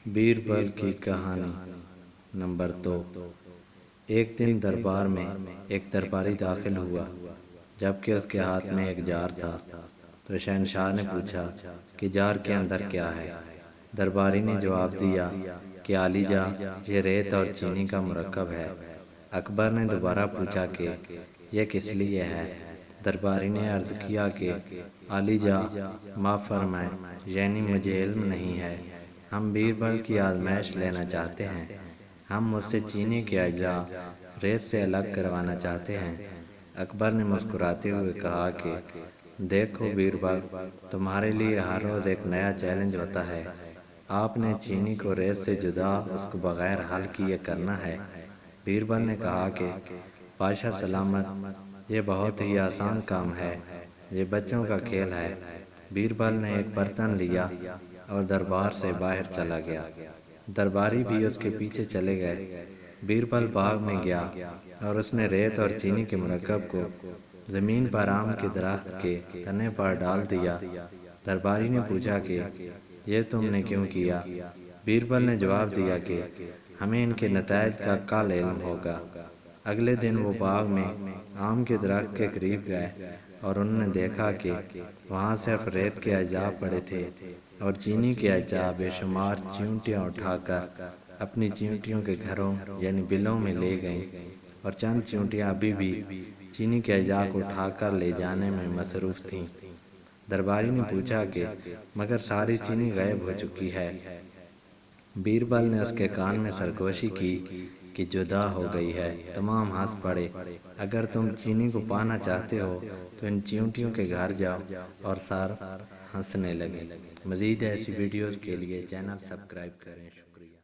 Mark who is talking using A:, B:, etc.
A: بیربل کی کہانی نمبر 2۔ ایک دن دربار میں ایک درباری داخل ہوا، جبکہ اس کے ہاتھ میں ایک جار تھا۔ تو شہنشاہ نے پوچھا کہ جار کے اندر کیا ہے؟ درباری نے جواب دیا کہ عالی جاں، یہ ریت اور چینی کا مرکب ہے۔ اکبر نے دوبارہ پوچھا کہ یہ کس لیے ہے؟ درباری نے عرض کیا کہ عالی جاں، معاف فرمائیں، یعنی مجھے علم نہیں ہے۔ ہم بیربل کی آزمائش لینا چاہتے ہیں۔ ہم مجھ سے چینی کے اجزاء ریت سے الگ کروانا چاہتے ہیں۔ اکبر نے مسکراتے ہوئے کہا کہ دیکھو بیربل، تمہارے لیے ہر روز ایک نیا چیلنج ہوتا ہے۔ آپ نے چینی کو ریت سے جدا اس کو بغیر حل کیے کرنا ہے۔ بیربل نے کہا کہ بادشاہ سلامت، یہ بہت ہی آسان کام ہے، یہ بچوں کا کھیل ہے۔ بیربل نے ایک برتن لیا اور دربار سے باہر چلا گیا۔ درباری بھی اس کے پیچھے چلے گئے۔ بیربل باغ میں گیا اور اس نے ریت اور چینی کے مرکب کو زمین پر آم کے درخت کے تنے پر ڈال دیا۔ درباری نے پوچھا کہ یہ تم نے کیوں کیا؟ بیربل نے جواب دیا کہ ہمیں ان کے نتائج کا کل علم ہوگا۔ اگلے دن وہ باغ میں آم کے درخت کے قریب گئے اور انہوں نے دیکھا کہ وہاں صرف ریت کے اجزاء پڑے تھے اور چینی کے اجزاء بے شمار چیونٹیاں اٹھا کر اپنی چیونٹیوں کے گھروں یعنی بلوں میں لے گئیں، اور چند چیونٹیاں ابھی بھی چینی کے اجزاء کو اٹھا کر لے جانے میں مصروف تھیں۔ درباری نے پوچھا کہ مگر ساری چینی غائب ہو چکی ہے۔ بیربل نے اس کے کان میں سرگوشی کی کہ جدا ہو گئی ہے۔ تمام ہنس پڑے۔ اگر تم چینی کو پانا چاہتے ہو تو ان چیونٹیوں کے گھر جاؤ، اور سار ہنسنے لگے۔ مزید ایسی ویڈیوز کے لیے چینل سبسکرائب کریں۔ شکریہ۔